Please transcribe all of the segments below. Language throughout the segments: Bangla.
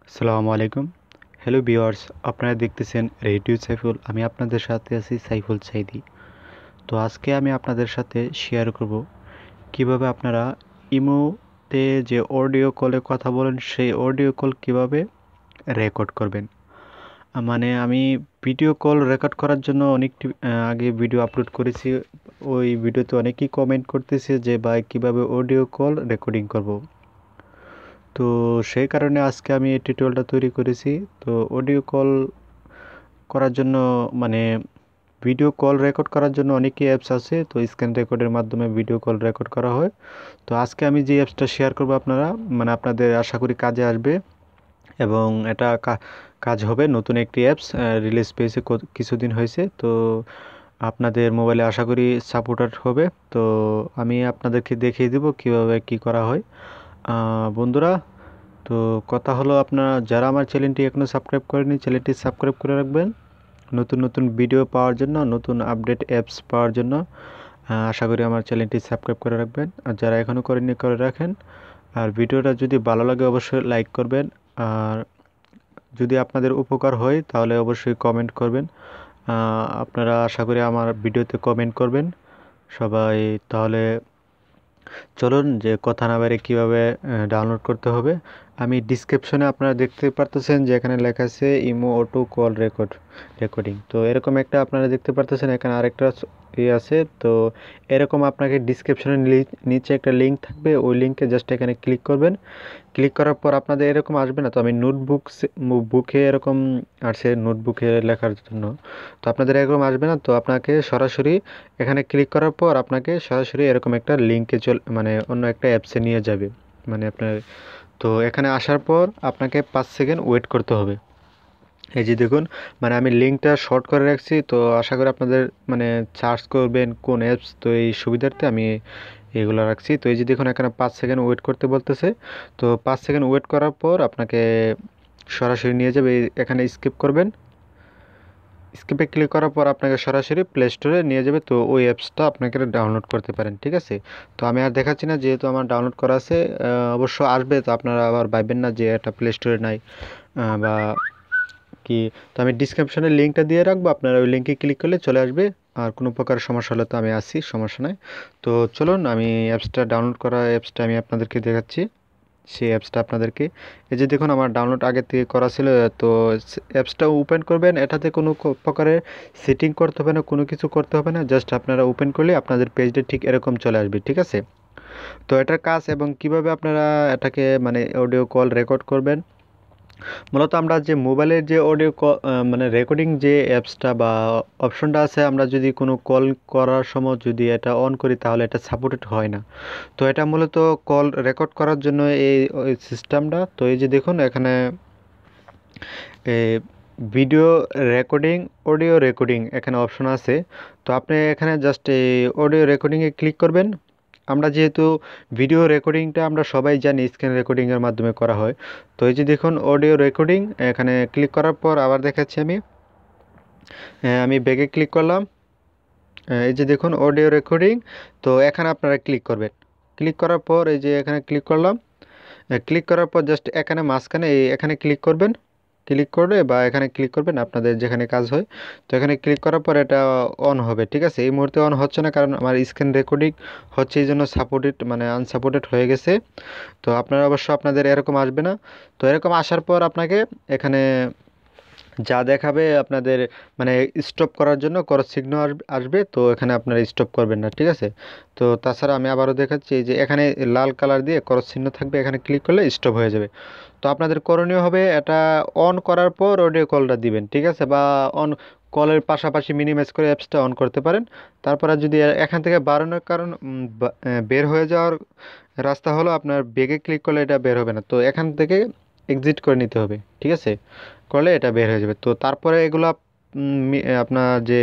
আসসালামু আলাইকুম। হ্যালো ভিউয়ার্স, আপনারা দেখতেছেন রেডিও সাইফুল। আমি আপনাদের সাথে আছি সাইফুল সাইদি। তো আজকে আমি আপনাদের সাথে শেয়ার করব কিভাবে আপনারা ইমোতে যে অডিও কলে কথা বলেন সেই অডিও কল কিভাবে রেকর্ড করবেন। মানে আমি ভিডিও কল রেকর্ড করার জন্য অনেকটি আগে ভিডিও আপলোড করেছি। ওই ভিডিওতে অনেকেই কমেন্ট করতেছে যে ভাই কিভাবে অডিও কল রেকর্ডিং করব। তো সেই কারণে আজকে আমি এই টিউটোরিয়ালটা তৈরি করেছি। তো অডিও কল করার জন্য মানে ভিডিও কল রেকর্ড করার জন্য অনেকই অ্যাপস আছে। তো স্ক্রিন রেকর্ডের মাধ্যমে ভিডিও কল রেকর্ড করা হয়। তো আজকে আমি যে অ্যাপসটা শেয়ার করব আপনাদের আশা করি কাজে আসবে এবং এটা কাজ হবে। নতুন একটি অ্যাপস রিলিজ পেয়েছে, কিছুদিন হয়েছে। তো আপনাদের মোবাইলে আশা করি সাপোর্টেড হবে। তো আমি আপনাদেরকে দেখিয়ে দেব কিভাবে কি করা হয়। বন্ধুরা, তো কথা হলো, আপনারা যারা আমার চ্যানেলটি এখনও সাবস্ক্রাইব করেনি চ্যানেলটি সাবস্ক্রাইব করে রাখবেন নতুন নতুন ভিডিও পাওয়ার জন্য, নতুন আপডেট অ্যাপস পাওয়ার জন্য। আশা করি আমার চ্যানেলটি সাবস্ক্রাইব করে রাখবেন, আর যারা এখনও করেননি করে রাখেন। আর ভিডিওটা যদি ভালো লাগে অবশ্যই লাইক করবেন, আর যদি আপনাদের উপকার হয় তাহলে অবশ্যই কমেন্ট করবেন। আপনারা আশা করি আমার ভিডিওতে কমেন্ট করবেন সবাই। তাহলে চলুন যে কথা না বাইরে কীভাবে ডাউনলোড করতে হবে। আমি ডিসক্রিপশনে আপনারা দেখতে পারতেছেন যে এখানে লেখা আছে ইমো অটো কল রেকর্ডিং। তো এরকম একটা আপনারা দেখতে পারতেছেন, এখানে আরেকটা আছে। তো এরকম আপনাকে ডিসক্রিপশনের নিচে একটা লিঙ্ক থাকবে, ওই লিঙ্কে জাস্ট এখানে ক্লিক করবেন। ক্লিক করার পর আপনাদের এরকম আসবে না। তো আমি বুকে এরকম আসছে, নোটবুকে লেখার জন্য। তো আপনাদের এরকম আসবে না। তো আপনাকে সরাসরি এখানে ক্লিক করার পর আপনাকে সরাসরি এরকম একটা লিঙ্কে মানে অন্য একটা অ্যাপসে নিয়ে যাবে। মানে আপনার, তো এখানে আসার পর আপনাকে 5 সেকেন্ড ওয়েট করতে হবে। এই যে দেখুন, মানে আমি লিঙ্কটা শর্ট করে রাখছি। তো আশা করি আপনাদের মানে সার্চ করবেন কোন অ্যাপস, তো এই সুবিধার্থে আমি এগুলো রাখছি। তো এই যে দেখুন, এখানে 5 সেকেন্ড ওয়েট করতে বলতেছে। তো 5 সেকেন্ড ওয়েট করার পর আপনাকে সরাসরি নিয়ে যাবে। এখানে স্কিপ করবেন। স্কিপে ক্লিক করার পর আপনাকে সরাসরি প্লে স্টোরে নিয়ে যাবে। তো ওই অ্যাপসটা আপনাকে ডাউনলোড করতে পারেন, ঠিক আছে। তো আমি আর দেখাচ্ছি না, যেহেতু আমার ডাউনলোড করা আছে। অবশ্য আসবে, তো আপনারা আবার ভাববেন না যে এটা প্লে স্টোরে নাই বা কি। তো আমি ডিসক্রিপশনে লিঙ্কটা দিয়ে রাখবো, আপনারা ওই লিঙ্কে ক্লিক করলে চলে আসবে। আর কোনো প্রকার সমস্যা হলে তো আমি আসি, সমস্যা নাই। তো চলুন আমি অ্যাপসটা ডাউনলোড করা অ্যাপসটা আমি আপনাদেরকে দেখাচ্ছি। সেই অ্যাপসটা আপনাদেরকে, এই যে দেখুন আমার ডাউনলোড আগে থেকে করা ছিল। তো অ্যাপসটা ওপেন করবেন, এটাতে কোনো প্রকারের সেটিং করতে হবে না, কোনো কিছু করতে হবে না। জাস্ট আপনারা ওপেন করলে আপনাদের পেজটা ঠিক এরকম চলে আসবে, ঠিক আছে। তো এটার কাজ এবং কিভাবে আপনারা এটাকে মানে অডিও কল রেকর্ড করবেন, মূলত আমরা যে মোবাইলের যে অডিও মানে রেকর্ডিং যে অ্যাপসটা বা অপশনটা আছে, আমরা যদি কোনো কল করার সময় যদি এটা অন করি তাহলে এটা সাপোর্টেড হয় না। তো এটা মূলত কল রেকর্ড করার জন্য এই সিস্টেমটা। তো এই যে দেখুন, এখানে ভিডিও রেকর্ডিং, অডিও রেকর্ডিং এখানে অপশন আছে। তো আপনি এখানে জাস্ট এই অডিও রেকর্ডিংয়ে ক্লিক করবেন। আমরা যেহেতু ভিডিও রেকর্ডিংটা আমরা সবাই জানি স্ক্রিন রেকর্ডিংয়ের মাধ্যমে করা হয়। তো এই যে দেখুন অডিও রেকর্ডিং, এখানে ক্লিক করার পর আবার দেখাচ্ছি আমি ব্যাকে ক্লিক করলাম। এই যে দেখুন অডিও রেকর্ডিং। তো এখানে আপনারা ক্লিক করবেন। ক্লিক করার পর এই যে এখানে ক্লিক করলাম। ক্লিক করার পর জাস্ট এখানে মাঝখানে এখানে ক্লিক করবেন। ক্লিক করবে বা এখানে ক্লিক করবেন আপনাদের যেখানে কাজ হয়। তো এখানে ক্লিক করার পর এটা অন হবে, ঠিক আছে। এই মুহূর্তে অন হচ্ছে না, কারণ আমার স্ক্রিন রেকর্ডিং হচ্ছে, এই জন্য সাপোর্টেড মানে আনসাপোর্টেড হয়ে গেছে। তো আপনারা অবশ্য আপনাদের এরকম আসবে না। তো এরকম আসার পর আপনাকে এখানে যা দেখাবে আপনাদের মানে স্টপ করার জন্য ক্রস চিহ্ন আসবে। তো এখানে আপনারা স্টপ করবেন না, ঠিক আছে। তো তাছাড়া আমি আবারও দেখাচ্ছি যে এখানে লাল কালার দিয়ে ক্রস চিহ্ন থাকবে, এখানে ক্লিক করলে স্টপ হয়ে যাবে। তো আপনাদের করণীয় হবে এটা অন করার পর অডিও কলটা দিবেন, ঠিক আছে। বা অন কলের পাশাপাশি মিনিমাইজ করে অ্যাপসটা অন করতে পারেন। তারপরে যদি এখান থেকে বাড়ানোর কারণ বের হয়ে যাওয়ার রাস্তা হলো, আপনার বেগে ক্লিক করলে এটা বের হবে না। তো এখান থেকে এক্সিট করে নিতে হবে, ঠিক আছে। করলে এটা বের হয়ে যাবে। তো তারপরে এগুলা আপনার যে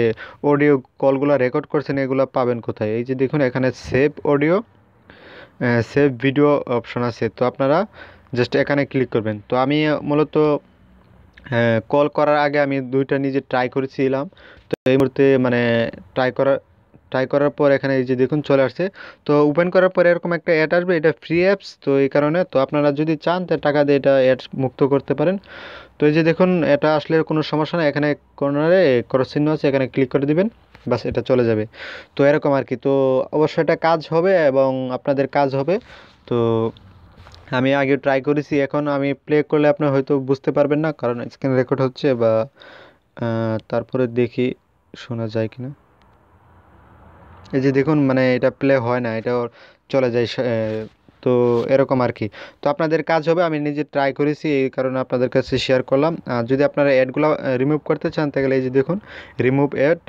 অডিও কলগুলো রেকর্ড করছেন এগুলো পাবেন কোথায়, এই যে দেখুন এখানে save audio, save video option আছে। তো আপনারা জাস্ট এখানে ক্লিক করবেন। তো আমি মূলত কল করার আগে আমি দুইটা নিজে ট্রাই করেছিলাম। তো এই মুহূর্তে মানে ট্রাই ট্রাই করার পর এখানে এই যে দেখুন চলে আসছে। তো ওপেন করার পরে এরকম একটা অ্যাড আসবে, এটা ফ্রি অ্যাপস, তো এই কারণে তো আপনারা যদি চান তো টাকা দিয়ে এটা অ্যাড মুক্ত করতে পারেন। তো এই যে দেখুন এটা আসলে কোনো সমস্যা নেই, এখানে কর্নারে ক্রস চিহ্ন আছে, এখানে ক্লিক করে দিবেন, বাস এটা চলে যাবে। তো এরকম আর কি। তো অবশ্যই এটা কাজ হবে এবং আপনাদের কাজ হবে। তো আমি আগে ট্রাই করেছি, এখন আমি প্লে করলে আপনি হয়তো বুঝতে পারবেন না, কারণ স্ক্রিন রেকর্ড হচ্ছে বা তারপরে দেখি শোনা যায় কিনা। এই যে দেখুন মানে এটা প্লে হয় না, এটা চলে যায় তো এরকম আর কি। তো আপনাদের কাজ হবে, আমি নিজে ট্রাই করেছি এই কারণে আপনাদের কাছে শেয়ার করলাম। আর যদি আপনারা অ্যাডগুলো রিমুভ করতে চান তাহলে এই যে দেখুন রিমুভ অ্যাড,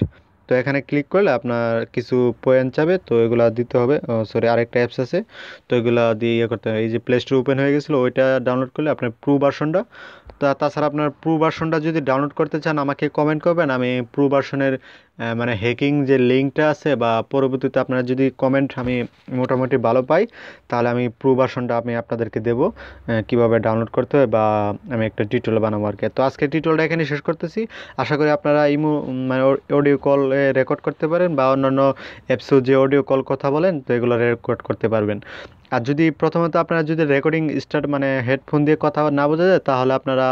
তো এখানে ক্লিক করলে আপনার কিছু পয়েন্ট যাবে, তো এগুলা দিতে হবে। সরি, আরেকটা অ্যাপস আছে, তো এগুলা দিয়ে ইয়ে করতে হবে। এই যে প্লে স্টোর ওপেন হয়ে গেছিলো, ওইটা ডাউনলোড করলে আপনার প্রো ভার্সনটা, তাছাড়া আপনার প্রো ভার্সনটা যদি ডাউনলোড করতে চান আমাকে কমেন্ট করবেন, আমি প্রো ভার্সনের মানে হ্যাকিং যে লিঙ্কটা আছে বা পরবর্তীতে আপনারা যদি কমেন্ট আমি মোটামুটি ভালো পাই তাহলে আমি প্রো ভার্সনটা আমি আপনাদেরকে দেবো কীভাবে ডাউনলোড করতে হয়, বা আমি একটা টিউটোরিয়াল বানাবো আর কি। তো আজকে টিউটোরিয়ালটা এখানে শেষ করতেছি। আশা করি আপনারা মানে অডিও কল রেকর্ড করতে পারেন বা অন্যান্য অ্যাপসেও যে অডিও কল কথা বলেন তো এগুলো রেকর্ড করতে পারবেন। আর যদি প্রথমত আপনারা যদি রেকর্ডিং স্টার্ট মানে হেডফোন দিয়ে কথা না বোঝা যায় তাহলে আপনারা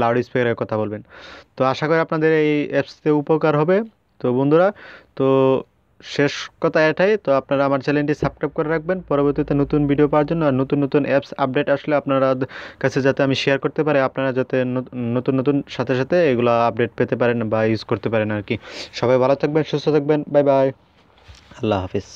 লাউড স্পিকারে কথা বলবেন। তো আশা করি আপনাদের এই অ্যাপসতে উপকার হবে। তো বন্ধুরা, তো শেষ কথা এটাই, তো আপনারা আমার চ্যানেলটি সাবস্ক্রাইব করে রাখবেন পরবর্তীতে নতুন ভিডিও পাওয়ার জন্য, আর নতুন নতুন অ্যাপস আপডেট আসলে আপনারা কাছে যাতে আমি শেয়ার করতে পারি, আপনারা যাতে নতুন নতুন সাথে সাথে এগুলো আপডেট পেতে পারেন বা ইউজ করতে পারেন আর কি। সবাই ভালো থাকবেন, সুস্থ থাকবেন, বাই বাই, আল্লাহ হাফিজ।